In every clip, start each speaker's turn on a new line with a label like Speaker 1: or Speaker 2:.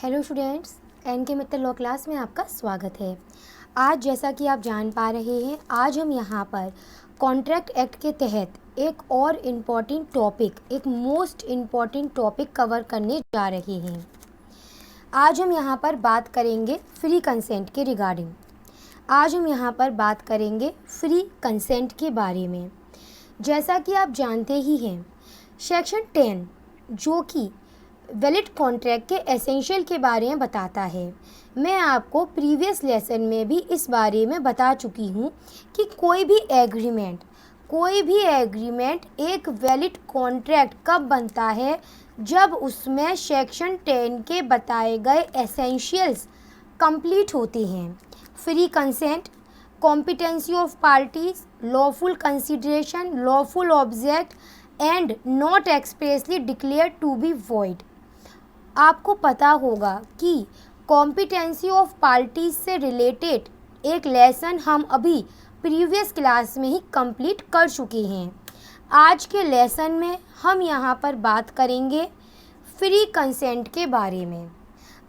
Speaker 1: Hello students, N के Mittal law class में आपका स्वागत है। आज जैसा कि आप जान पा रहे हैं, आज हम यहाँ पर कॉन्ट्रैक्ट एक्ट के तहत एक और इम्पॉर्टेंट टॉपिक, एक मोस्ट इम्पॉर्टेंट टॉपिक कवर करने जा रहे हैं। आज हम यहाँ पर बात करेंगे फ्री कंसेंट के रिगार्डिंग। आज हम यहाँ पर बात करेंगे फ्री कंसेंट के बारे में। जैसा कि आप जानते ही हैं, सेक्शन 10 जो कि वैलिड कॉन्ट्रैक्ट के एसेंशियल के बारे में बताता है। मैं आपको प्रीवियस लेसन में भी इस बारे में बता चुकी हूँ कि कोई भी एग्रीमेंट एक वैलिड कॉन्ट्रैक्ट कब बनता है, जब उसमें सेक्शन 10 के बताए गए एसेंशियल्स कंप्लीट होते हैं। Free consent, competency of parties, lawful consideration, lawful object and not expressly declare to be void. आपको पता होगा कि कॉम्पिटेंसी ऑफ पार्टीज से रिलेटेड एक लेसन हम अभी प्रीवियस क्लास में ही कंप्लीट कर चुके हैं। आज के लेसन में हम यहाँ पर बात करेंगे फ्री कंसेंट के बारे में।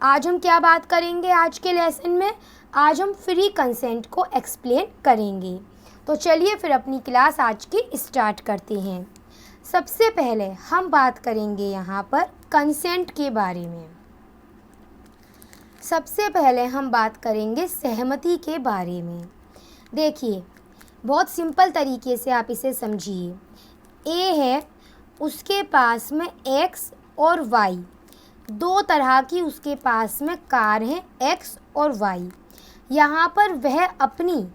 Speaker 1: आज हम क्या बात करेंगे आज के लेसन में? आज हम फ्री कंसेंट को एक्सप्लेन करेंगे। तो चलिए फिर अपनी क्लास आज की स्टार्ट करते हैं। सबसे पहले हम बात करेंगे यहाँ पर कंसेंट के बारे में। सबसे पहले हम बात करेंगे सहमति के बारे में। देखिए, बहुत सिंपल तरीके से आप इसे समझिए। ए है, उसके पास में एक्स और वाई, दो तरह की उसके पास में कार हैं, एक्स और वाई। यहाँ पर वह अपनी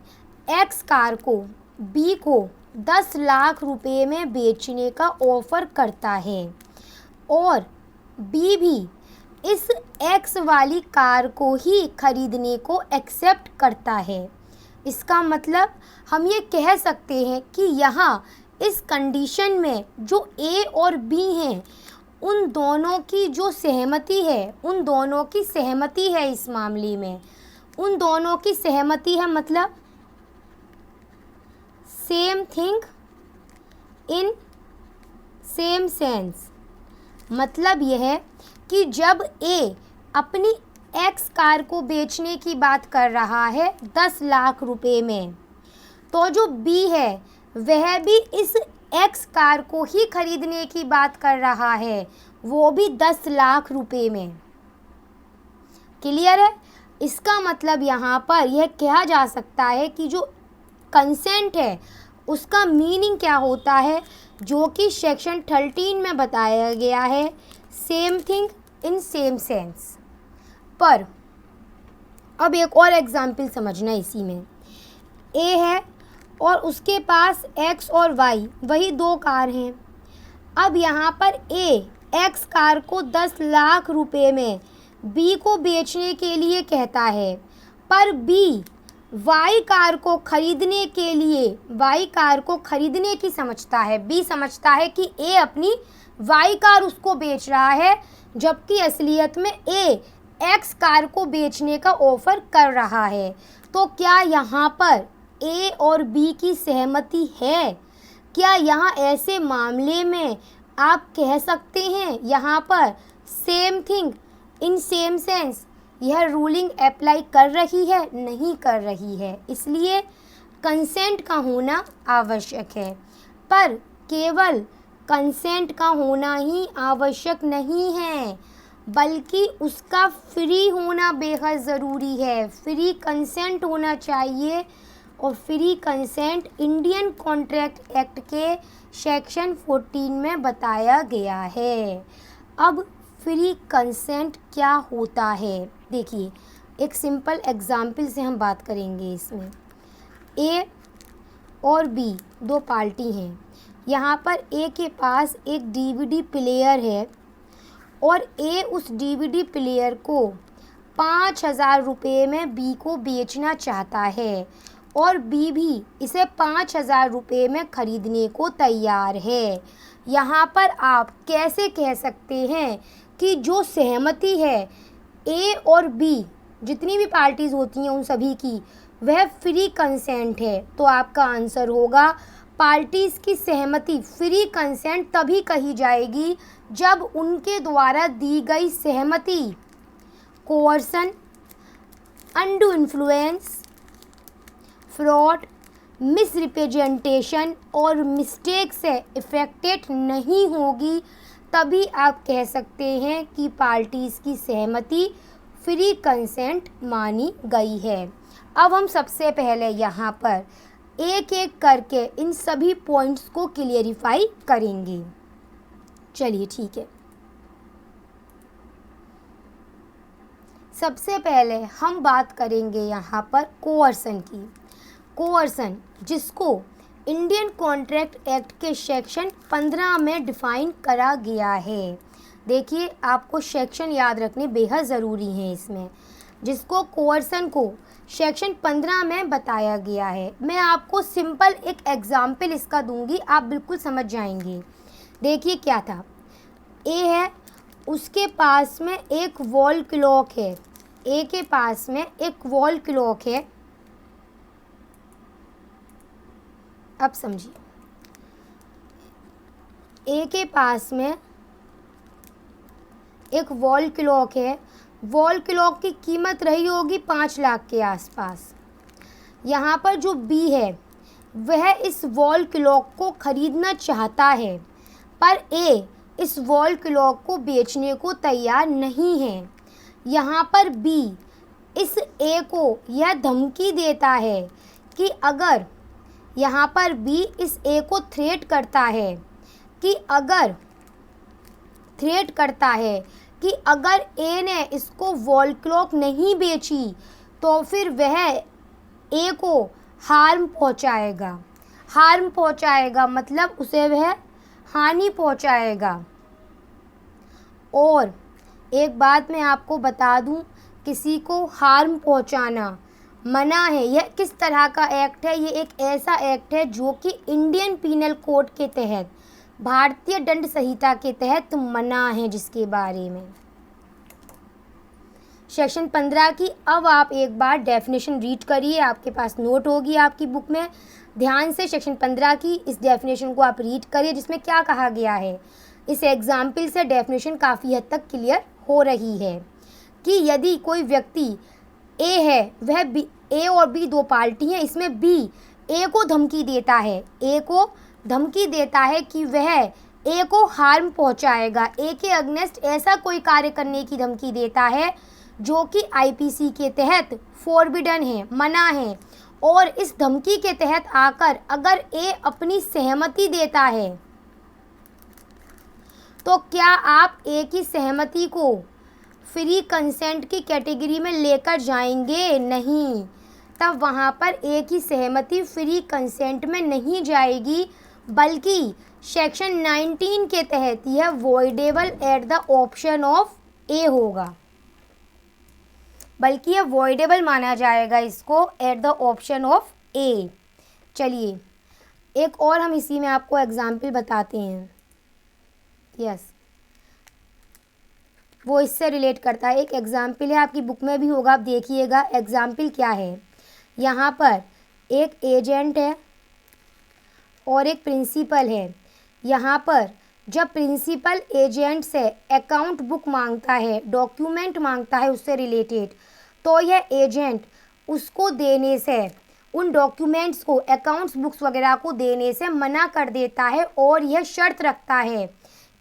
Speaker 1: एक्स कार को बी को 10 लाख रुपए में बेचने का ऑफ़र करता है और बी भी इस एक्स वाली कार को ही खरीदने को एक्सेप्ट करता है। इसका मतलब हम ये कह सकते हैं कि यहाँ इस कंडीशन में जो ए और बी हैं, उन दोनों की जो सहमति है, उन दोनों की सहमति है इस मामले में, उन दोनों की सहमति है, मतलब same thing in same sense. मतलब यह है कि जब ए अपनी एक्स कार को बेचने की बात कर रहा है 10 लाख रुपए में, तो जो बी है वह भी इस एक्स कार को ही खरीदने की बात कर रहा है, वो भी 10 लाख रुपए में। क्लियर है? इसका मतलब यहाँ पर यह कहा जा सकता है कि जो कंसेंट है उसका मीनिंग क्या होता है, जो कि सेक्शन 13 में बताया गया है, same thing in same sense. पर अब एक और एग्जाम्पल समझना इसी में। ए है और उसके पास एक्स और वाई, वही दो कार हैं। अब यहाँ पर ए एक्स कार को 10 लाख रुपए में बी को बेचने के लिए कहता है, पर बी वाई कार को खरीदने के लिए, वाई कार को खरीदने की समझता है। बी समझता है कि ए अपनी वाई कार उसको बेच रहा है, जबकि असलियत में ए एक्स कार को बेचने का ऑफ़र कर रहा है। तो क्या यहाँ पर ए और बी की सहमति है? क्या यहाँ ऐसे मामले में आप कह सकते हैं यहाँ पर same thing in same sense यह रूलिंग अप्लाई कर रही है? नहीं कर रही है। इसलिए कंसेंट का होना आवश्यक है। पर केवल कंसेंट का होना ही आवश्यक नहीं है, बल्कि उसका फ्री होना बेहद ज़रूरी है। फ्री कंसेंट होना चाहिए और free consent Indian contract act के सेक्शन 14 में बताया गया है। अब फ्री कंसेंट क्या होता है? देखिए, एक सिंपल एग्जाम्पल से हम बात करेंगे इसमें। ए और बी दो पार्टी हैं। यहाँ पर ए के पास एक डीवीडी प्लेयर है और ए उस डीवीडी प्लेयर को 5,000 रुपये में बी को बेचना चाहता है और बी भी इसे 5,000 रुपये में ख़रीदने को तैयार है। यहाँ पर आप कैसे कह सकते हैं कि जो सहमति है ए और बी, जितनी भी पार्टीज़ होती हैं उन सभी की, वह फ्री कंसेंट है? तो आपका आंसर होगा पार्टीज़ की सहमति फ्री कंसेंट तभी कही जाएगी जब उनके द्वारा दी गई सहमति कोअर्सन, अनडू इन्फ्लुएंस, फ्रॉड, मिसरिप्रेजेंटेशन और मिस्टेक से इफेक्टेड नहीं होगी, तभी आप कह सकते हैं कि पार्टीज़ की सहमति फ्री कंसेंट मानी गई है। अब हम सबसे पहले यहाँ पर एक एक करके इन सभी पॉइंट्स को क्लियरिफाई करेंगे। चलिए ठीक है। सबसे पहले हम बात करेंगे यहाँ पर कोअर्सन की। कोअर्सन, जिसको इंडियन कॉन्ट्रैक्ट एक्ट के सेक्शन 15 में डिफाइन करा गया है। देखिए, आपको सेक्शन याद रखने बेहद ज़रूरी हैं इसमें, जिसको कोअर्सन को सेक्शन 15 में बताया गया है। मैं आपको सिंपल एक एग्जाम्पल इसका दूंगी, आप बिल्कुल समझ जाएंगे। देखिए क्या था, ए है, उसके पास में एक वॉल क्लॉक है। ए के पास में एक वॉल क्लॉक है। अब समझिए, ए के पास में एक वॉल क्लॉक है। वॉल क्लॉक की कीमत रही होगी 5 लाख के आसपास। यहाँ पर जो बी है वह इस वॉल क्लॉक को ख़रीदना चाहता है, पर ए इस वॉल क्लॉक को बेचने को तैयार नहीं है। यहाँ पर बी इस ए को यह धमकी देता है कि अगर, यहाँ पर बी इस ए को थ्रेट करता है कि अगर ए ने इसको वॉल क्लॉक नहीं बेची तो फिर वह ए को हार्म पहुंचाएगा, मतलब उसे वह हानि पहुंचाएगा। और एक बात मैं आपको बता दूं, किसी को हार्म पहुंचाना मना है। यह किस तरह का एक्ट है? ये एक ऐसा एक्ट है जो कि इंडियन पीनल कोड के तहत, भारतीय दंड संहिता के तहत मना है, जिसके बारे में सेक्शन 15 की। अब आप एक बार डेफिनेशन रीड करिए, आपके पास नोट होगी आपकी बुक में। ध्यान से सेक्शन 15 की इस डेफिनेशन को आप रीड करिए, जिसमें क्या कहा गया है। इस एग्जाम्पल से डेफिनेशन काफ़ी हद तक क्लियर हो रही है कि यदि कोई व्यक्ति ए है, वह बी, ए और बी दो पार्टी हैं, इसमें बी ए को धमकी देता है कि वह ए को हार्म पहुंचाएगा। ए के अगेंस्ट ऐसा कोई कार्य करने की धमकी देता है जो कि आईपीसी के तहत फॉरबिडन है, मना है। और इस धमकी के तहत आकर अगर ए अपनी सहमति देता है, तो क्या आप ए की सहमति को फ्री कंसेंट की कैटेगरी में लेकर जाएंगे? नहीं, तब वहाँ पर ए की सहमति फ्री कंसेंट में नहीं जाएगी, बल्कि सेक्शन 19 के तहत यह voidable at the option of A होगा, बल्कि यह वॉइडेबल माना जाएगा इसको at the option of A. चलिए एक और हम इसी में आपको एग्जाम्पल बताते हैं। यस, वो इससे रिलेट करता है। एक एग्जाम्पल है, आपकी बुक में भी होगा, आप देखिएगा एग्जाम्पल क्या है। यहाँ पर एक एजेंट है और एक प्रिंसिपल है। यहाँ पर जब प्रिंसिपल एजेंट से अकाउंट बुक मांगता है, डॉक्यूमेंट मांगता है उससे रिलेटेड, तो यह एजेंट उसको देने से, उन डॉक्यूमेंट्स को, अकाउंट्स बुक्स वगैरह को देने से मना कर देता है और यह शर्त रखता है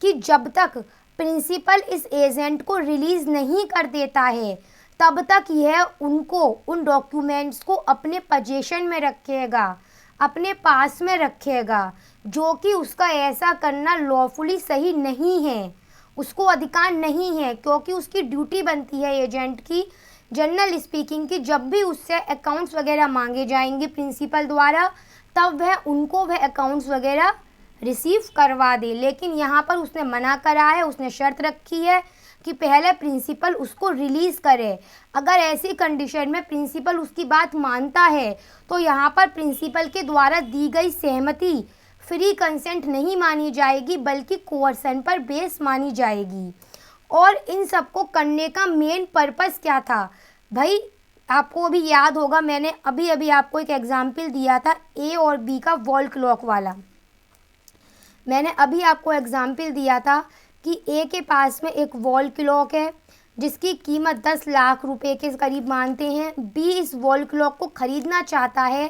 Speaker 1: कि जब तक प्रिंसिपल इस एजेंट को रिलीज़ नहीं कर देता है तब तक यह उन डॉक्यूमेंट्स को अपने पोजीशन में रखेगा, अपने पास में रखेगा, जो कि उसका ऐसा करना लॉफुली सही नहीं है, उसको अधिकार नहीं है, क्योंकि उसकी ड्यूटी बनती है एजेंट की, जनरल स्पीकिंग की, जब भी उससे अकाउंट्स वगैरह मांगे जाएंगे प्रिंसिपल द्वारा, तब वह अकाउंट्स वगैरह रिसीव करवा दे। लेकिन यहाँ पर उसने मना करा है, उसने शर्त रखी है कि पहले प्रिंसिपल उसको रिलीज़ करे। अगर ऐसी कंडीशन में प्रिंसिपल उसकी बात मानता है तो यहाँ पर प्रिंसिपल के द्वारा दी गई सहमति फ्री कंसेंट नहीं मानी जाएगी, बल्कि कोअर्सन पर बेस मानी जाएगी। और इन सबको करने का मेन पर्पस क्या था भाई? आपको अभी याद होगा, मैंने अभी आपको एक एग्जाम्पल दिया था ए और बी का वॉल क्लॉक वाला। मैंने अभी आपको एग्जाम्पल दिया था कि ए के पास में एक वॉल क्लॉक है, जिसकी कीमत 10 लाख रुपए के करीब मानते हैं। बी इस वॉल क्लॉक को खरीदना चाहता है।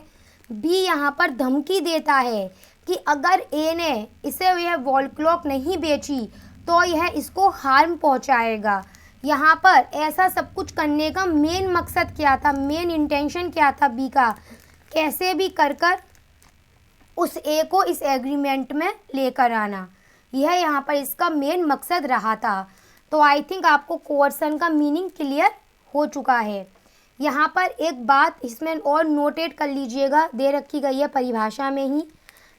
Speaker 1: बी यहाँ पर धमकी देता है कि अगर ए ने इसे यह वॉल क्लॉक नहीं बेची तो यह इसको हार्म पहुँचाएगा। यहाँ पर ऐसा सब कुछ करने का मेन मकसद क्या था, मेन इंटेंशन क्या था बी का, कैसे भी कर उस ए को इस एग्रीमेंट में लेकर आना, यह यहाँ पर इसका मेन मकसद रहा था। तो आई थिंक आपको कोअर्सन का मीनिंग क्लियर हो चुका है। यहाँ पर एक बात इसमें और नोटेट कर लीजिएगा, दे रखी गई है परिभाषा में ही,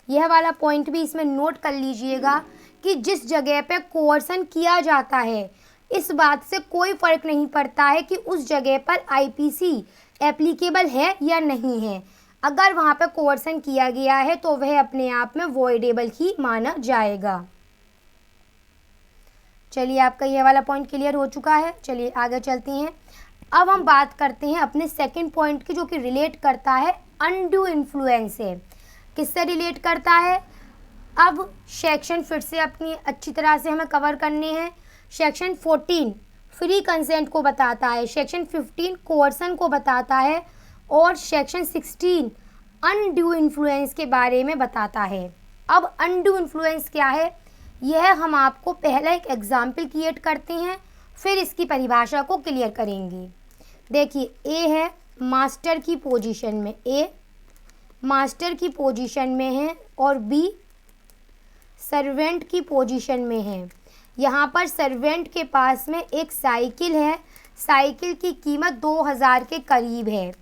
Speaker 1: यह वाला पॉइंट भी इसमें नोट कर लीजिएगा कि जिस जगह पे कोअर्सन किया जाता है इस बात से कोई फ़र्क नहीं पड़ता है कि उस जगह पर आईपीसी एप्लीकेबल है या नहीं है। अगर वहाँ पे कोअर्सन किया गया है तो वह अपने आप में वॉइडेबल ही माना जाएगा। चलिए, आपका यह वाला पॉइंट क्लियर हो चुका है। चलिए आगे चलते हैं। अब हम बात करते हैं अपने सेकंड पॉइंट की, जो कि रिलेट करता है अनड्यू इन्फ्लुएंस से। किससे रिलेट करता है? अब सेक्शन फिर से अपनी अच्छी तरह से हमें कवर करने हैं। सेक्शन 14 फ्री कंसेंट को बताता है, सेक्शन 15 कोअर्सन को बताता है और सेक्शन 16 अनड्यू इन्फ्लुएंस के बारे में बताता है। अब अनड्यू इन्फ्लुएंस क्या है, यह हम आपको पहला एक एग्जाम्पल क्रिएट करते हैं, फिर इसकी परिभाषा को क्लियर करेंगे। देखिए, ए है मास्टर की पोजीशन में, ए मास्टर की पोजीशन में है और बी सर्वेंट की पोजीशन में है। यहाँ पर सर्वेंट के पास में एक साइकिल है, साइकिल की कीमत 2000 के करीब है।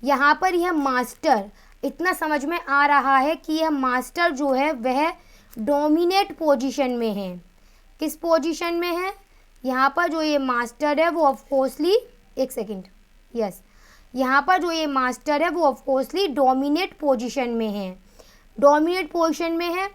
Speaker 1: यहाँ पर यह मास्टर, इतना समझ में आ रहा है कि यह मास्टर जो है वह डोमिनेट पोजीशन में है। किस पोजीशन में है? यहाँ पर जो ये मास्टर है वो ऑफकोर्सली, एक सेकंड, यस, यहाँ पर जो ये मास्टर है वो ऑफकोर्सली डोमिनेट पोजीशन में है। डोमिनेट पोजीशन में है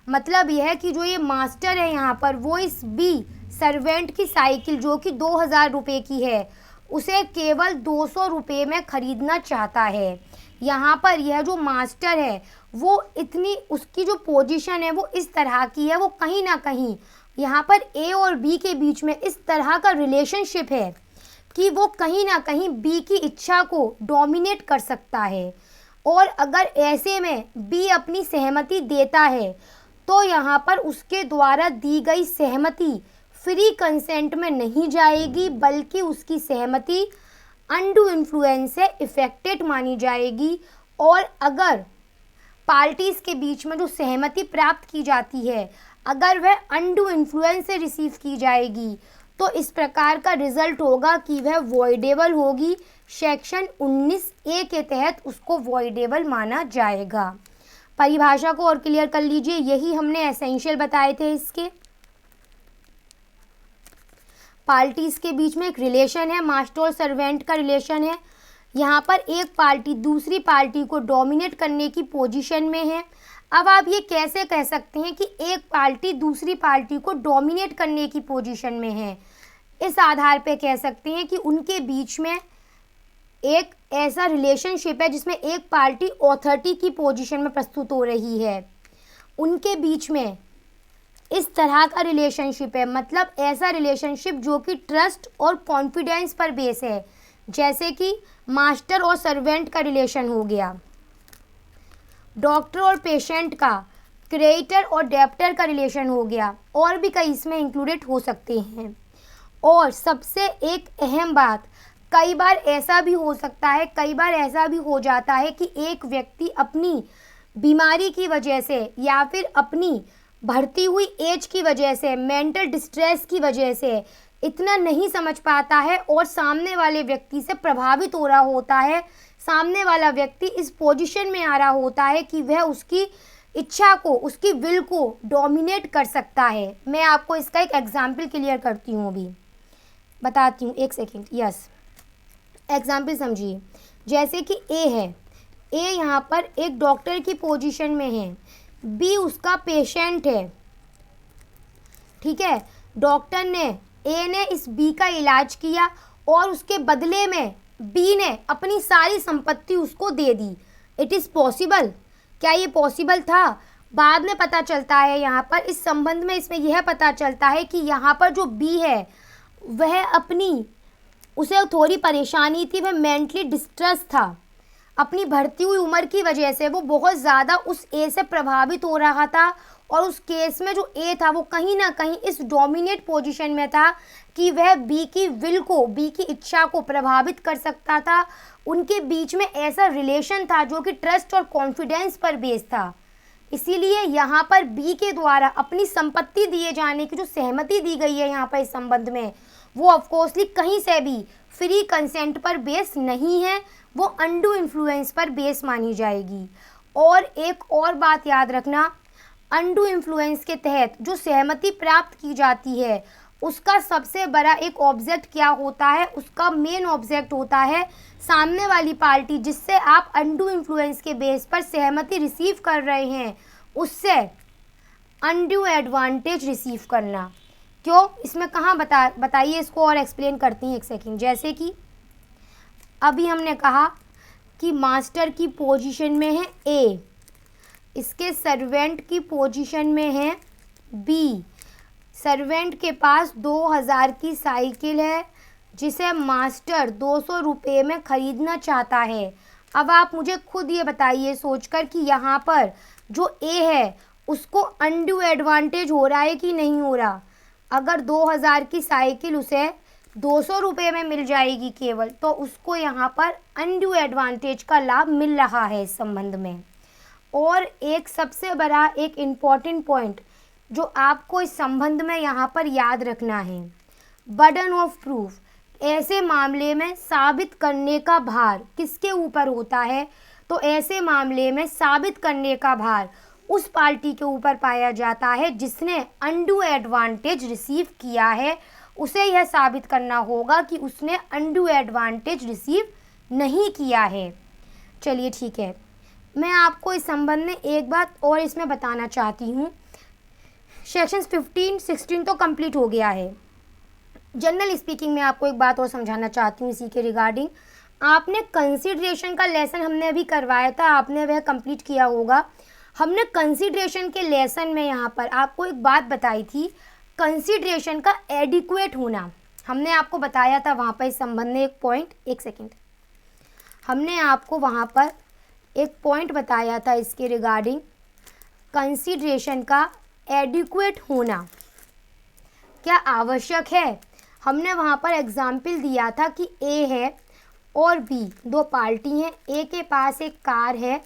Speaker 1: मतलब यह है कि जो ये मास्टर है यहाँ पर वो इस बी सर्वेंट की साइकिल जो कि 2000 रुपये की है उसे केवल 200 रुपये में ख़रीदना चाहता है। यहाँ पर यह जो मास्टर है वो इतनी, उसकी जो पोजीशन है वो इस तरह की है, वो कहीं ना कहीं यहाँ पर ए और बी के बीच में इस तरह का रिलेशनशिप है कि वो कहीं ना कहीं बी की इच्छा को डोमिनेट कर सकता है। और अगर ऐसे में बी अपनी सहमति देता है तो यहाँ पर उसके द्वारा दी गई सहमति फ्री कंसेंट में नहीं जाएगी, बल्कि उसकी सहमति अनड्यू इन्फ्लुएंस से इफेक्टेड मानी जाएगी। और अगर पार्टीज़ के बीच में जो सहमति प्राप्त की जाती है अगर वह अनड्यू इन्फ्लुएंस से रिसीव की जाएगी तो इस प्रकार का रिजल्ट होगा कि वह वॉइडेबल होगी। सेक्शन 19A के तहत उसको वॉइडेबल माना जाएगा। परिभाषा को और क्लियर कर लीजिए, यही हमने एसेंशियल बताए थे। इसके पार्टीज़ के बीच में एक रिलेशन है, मास्टर और सर्वेंट का रिलेशन है। यहाँ पर एक पार्टी दूसरी पार्टी को डोमिनेट करने की पोजीशन में है। अब आप ये कैसे कह सकते हैं कि एक पार्टी दूसरी पार्टी को डोमिनेट करने की पोजीशन में है? इस आधार पे कह सकते हैं कि उनके बीच में एक ऐसा रिलेशनशिप है जिसमें एक पार्टी ऑथोरिटी की पोजीशन में प्रस्तुत हो रही है। उनके बीच में इस तरह का रिलेशनशिप है, मतलब ऐसा रिलेशनशिप जो कि ट्रस्ट और कॉन्फिडेंस पर बेस है, जैसे कि मास्टर और सर्वेंट का रिलेशन हो गया, डॉक्टर और पेशेंट का, क्रेडिटर और डेब्टर का रिलेशन हो गया, और भी कई इसमें इंक्लूडेड हो सकते हैं। और सबसे एक अहम बात, कई बार ऐसा भी हो सकता है, कई बार ऐसा भी हो जाता है कि एक व्यक्ति अपनी बीमारी की वजह से या फिर अपनी बढ़ती हुई एज की वजह से, मेंटल डिस्ट्रेस की वजह से इतना नहीं समझ पाता है और सामने वाले व्यक्ति से प्रभावित हो रहा होता है। सामने वाला व्यक्ति इस पोजीशन में आ रहा होता है कि वह उसकी इच्छा को, उसकी विल को डोमिनेट कर सकता है। मैं आपको इसका एक एग्जाम्पल क्लियर करती हूँ, अभी बताती हूँ, एक सेकेंड, यस। एग्जाम्पल समझिए, जैसे कि ए है, ए यहाँ पर एक डॉक्टर की पोजीशन में है, बी उसका पेशेंट है, ठीक है। डॉक्टर ने, ए ने इस बी का इलाज किया और उसके बदले में बी ने अपनी सारी संपत्ति उसको दे दी। It is possible? क्या ये पॉसिबल था? बाद में पता चलता है, यहाँ पर इस संबंध में इसमें यह पता चलता है कि यहाँ पर जो बी है उसे थोड़ी परेशानी थी, वह मेंटली डिस्ट्रेस था। अपनी बढ़ती हुई उम्र की वजह से वो बहुत ज़्यादा उस ए से प्रभावित हो रहा था, और उस केस में जो ए था वो कहीं ना कहीं इस डोमिनेट पोजीशन में था कि वह बी की विल को, बी की इच्छा को प्रभावित कर सकता था। उनके बीच में ऐसा रिलेशन था जो कि ट्रस्ट और कॉन्फिडेंस पर बेस्ड था। इसीलिए यहाँ पर बी के द्वारा अपनी संपत्ति दिए जाने की जो सहमति दी गई है यहाँ पर इस संबंध में, वो ऑफकोर्सली कहीं से भी फ्री कंसेंट पर बेस नहीं है, वो अनडू इन्फ्लुएंस पर बेस मानी जाएगी। और एक और बात याद रखना, अनडू इन्फ्लुएंस के तहत जो सहमति प्राप्त की जाती है उसका सबसे बड़ा एक ऑब्जेक्ट क्या होता है, उसका मेन ऑब्जेक्ट होता है सामने वाली पार्टी जिससे आप अनडू इन्फ्लुएंस के बेस पर सहमति रिसीव कर रहे हैं, उससे अनड्यू एडवांटेज रिसीव करना। क्यों, इसमें कहाँ बताइए इसको और एक्सप्लेन करती हैं एक सेकेंड। जैसे कि अभी हमने कहा कि मास्टर की पोजीशन में है ए, इसके सर्वेंट की पोजीशन में है बी। सर्वेंट के पास 2000 की साइकिल है जिसे मास्टर 200 रुपये में ख़रीदना चाहता है। अब आप मुझे खुद ये बताइए सोचकर कि यहाँ पर जो ए है उसको अनड्यू एडवांटेज हो रहा है कि नहीं हो रहा। अगर 2000 की साइकिल उसे 200 रुपये में मिल जाएगी केवल, तो उसको यहाँ पर अनड्यू एडवांटेज का लाभ मिल रहा है इस संबंध में। और एक सबसे बड़ा एक इम्पॉर्टेंट पॉइंट जो आपको इस संबंध में यहाँ पर याद रखना है, बर्डन ऑफ प्रूफ। ऐसे मामले में साबित करने का भार किसके ऊपर होता है, तो ऐसे मामले में साबित करने का भार उस पार्टी के ऊपर पाया जाता है जिसने अनड्यू एडवांटेज रिसीव किया है। उसे यह साबित करना होगा कि उसने अनड्यू एडवांटेज रिसीव नहीं किया है। चलिए ठीक है, मैं आपको इस संबंध में एक बात और इसमें बताना चाहती हूँ। सेक्शंस 15, 16 तो कंप्लीट हो गया है। जनरल स्पीकिंग में आपको एक बात और समझाना चाहती हूँ इसी के रिगार्डिंग। आपने कंसीडरेशन का लेसन हमने अभी करवाया था, आपने वह कंप्लीट किया होगा। हमने कंसीडरेशन के लेसन में यहाँ पर आपको एक बात बताई थी, कंसीडरेशन का एडिक्वेट होना। हमने आपको बताया था वहाँ पर इस संबंध में एक पॉइंट, एक सेकेंड, हमने आपको वहाँ पर एक पॉइंट बताया था इसके रिगार्डिंग, कंसीडरेशन का एडिक्वेट होना क्या आवश्यक है। हमने वहाँ पर एग्जाम्पल दिया था कि ए है और बी दो पार्टी हैं। ए के पास एक कार है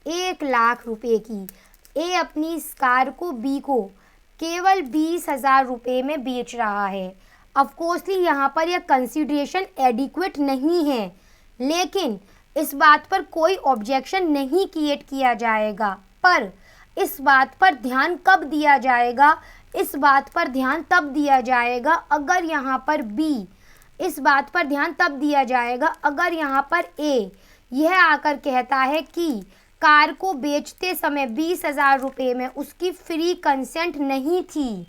Speaker 1: 1 लाख रुपए की। ए अपनी इस कार को बी को केवल 20,000 रुपये में बेच रहा है। ऑफकोर्सली यहाँ पर यह कंसीडरेशन एडिक्वेट नहीं है, लेकिन इस बात पर कोई ऑब्जेक्शन नहीं क्रिएट किया जाएगा। पर इस बात पर ध्यान कब दिया जाएगा, इस बात पर ध्यान तब दिया जाएगा अगर यहाँ पर बी, इस बात पर ध्यान तब दिया जाएगा अगर यहाँ पर ए यह आकर कहता है कि कार को बेचते समय 20,000 रुपये में उसकी फ्री कंसेंट नहीं थी,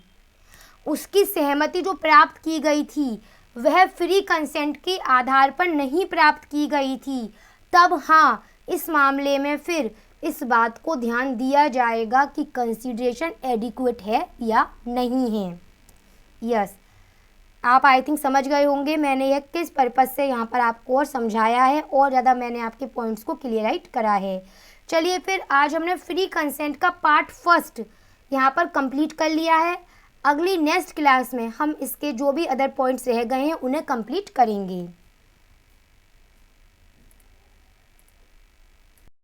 Speaker 1: उसकी सहमति जो प्राप्त की गई थी वह फ्री कंसेंट के आधार पर नहीं प्राप्त की गई थी, तब हाँ इस मामले में फिर इस बात को ध्यान दिया जाएगा कि कंसीडरेशन एडिक्वेट है या नहीं है। यस, आप आई थिंक समझ गए होंगे मैंने यह किस पर्पज़ से यहाँ पर आपको और समझाया है, और ज़्यादा मैंने आपके पॉइंट्स को क्लियराइट करा है। चलिए फिर आज हमने फ्री कंसेंट का पार्ट फर्स्ट यहाँ पर कंप्लीट कर लिया है। अगली नेक्स्ट क्लास में हम इसके जो भी अदर पॉइंट्स रह गए हैं उन्हें कंप्लीट करेंगे।